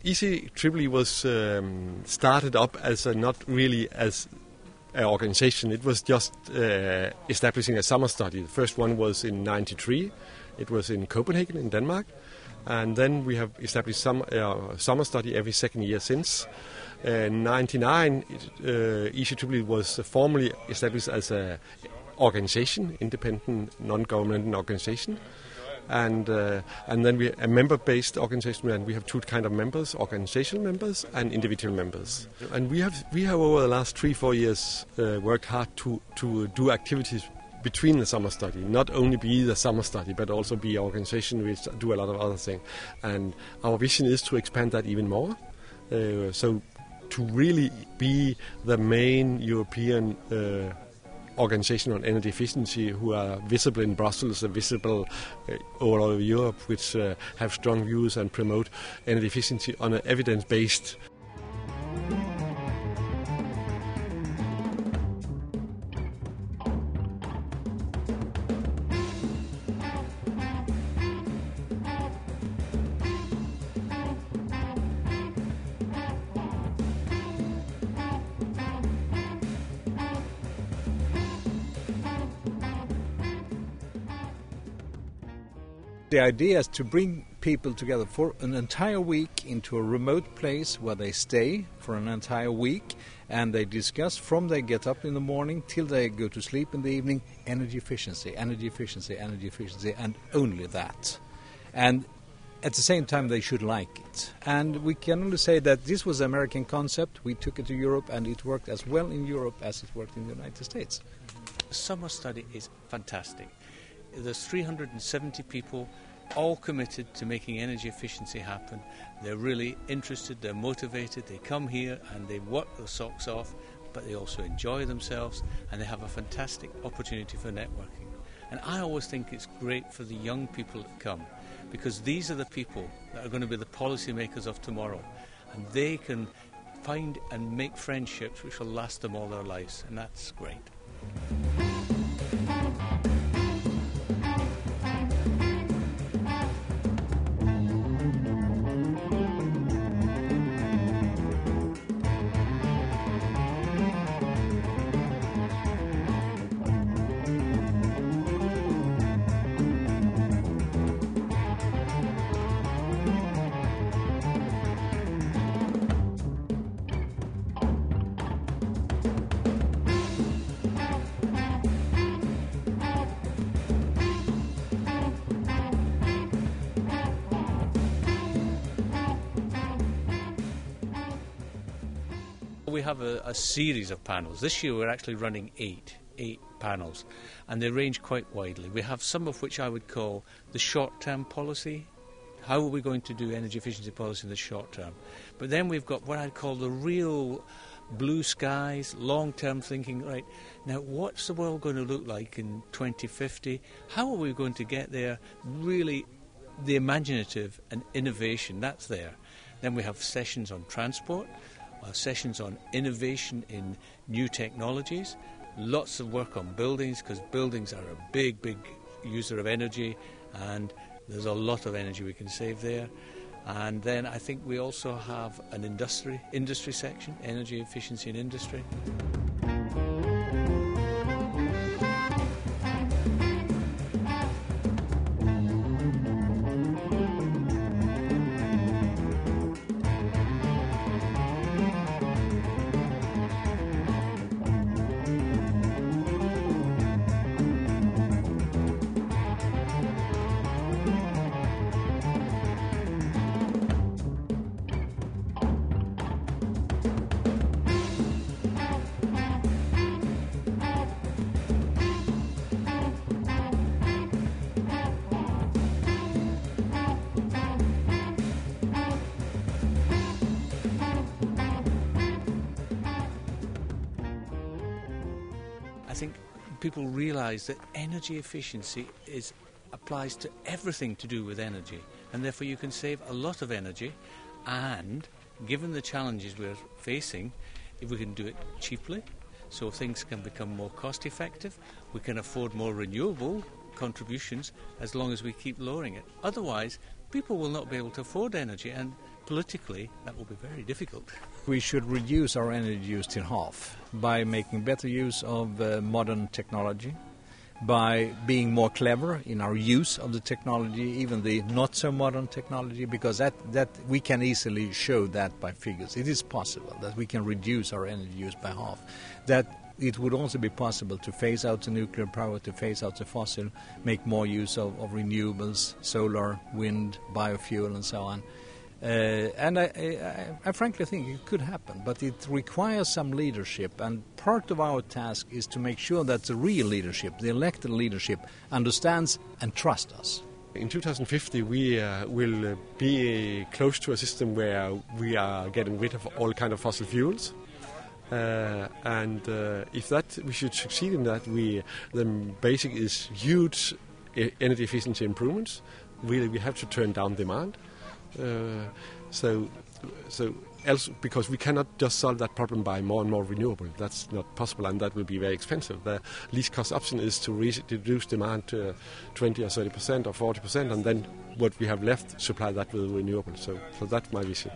Eceee was started up as not really as an organization. It was just establishing a summer study. The first one was in '93. It was in Copenhagen in Denmark. And then we have established some summer study every second year since. In '99, Eceee was formally established as an organization, independent, non-governmental organization. And then we a member-based organization, and we have two kind of members: organizational members and individual members. And we have over the last 3-4 years worked hard to do activities between the summer study, not only be the summer study, but also be organization which do a lot of other things. And our vision is to expand that even more. So to really be the main European organization on energy efficiency who are visible in Brussels and visible all over Europe, which have strong views and promote energy efficiency on an evidence-based. The idea is to bring people together for an entire week into a remote place where they stay for an entire week, and they discuss from they get up in the morning till they go to sleep in the evening, energy efficiency, energy efficiency, energy efficiency, and only that. And at the same time they should like it. And we can only say that this was an American concept. We took it to Europe, and it worked as well in Europe as it worked in the United States. Summer study is fantastic. There's 370 people all committed to making energy efficiency happen. They're really interested, they're motivated, they come here and they work their socks off, but they also enjoy themselves, and they have a fantastic opportunity for networking. And I always think it's great for the young people that come, because these are the people that are going to be the policy makers of tomorrow, and they can find and make friendships which will last them all their lives, and that's great. We have a series of panels. This year we're actually running eight panels, and they range quite widely. We have some of which I would call the short-term policy. How are we going to do energy efficiency policy in the short term? But then we've got what I'd call the real blue skies, long-term thinking. Right, now what's the world going to look like in 2050? How are we going to get there? Really, the imaginative and innovation, that's there. Then we have sessions on transport, sessions on innovation in new technologies, lots of work on buildings, because buildings are a big user of energy, and there's a lot of energy we can save there. And then I think we also have an industry section, energy efficiency in industry. think people realise that energy efficiency applies to everything to do with energy, and therefore you can save a lot of energy, and given the challenges we're facing, if we can do it cheaply, so things can become more cost effective, we can afford more renewable contributions as long as we keep lowering it. Otherwise, people will not be able to afford energy, and politically that will be very difficult. We should reduce our energy use to half by making better use of modern technology, by being more clever in our use of the technology, even the not so modern technology, because that we can easily show that by figures. It is possible that we can reduce our energy use by half. That it would also be possible to phase out the nuclear power, to phase out the fossil, make more use of renewables, solar, wind, biofuel and so on. And I frankly think it could happen, but it requires some leadership, and part of our task is to make sure that the real leadership, the elected leadership, understands and trusts us. In 2050 we will be close to a system where we are getting rid of all kind of fossil fuels. And if that we should succeed in that, then basic is huge energy efficiency improvements. Really, we have to turn down demand. So else, because we cannot just solve that problem by more and more renewable. That's not possible, and that will be very expensive. The least cost option is to reduce demand to 20 or 30% or 40%, and then what we have left, supply that with renewable. So that's my vision.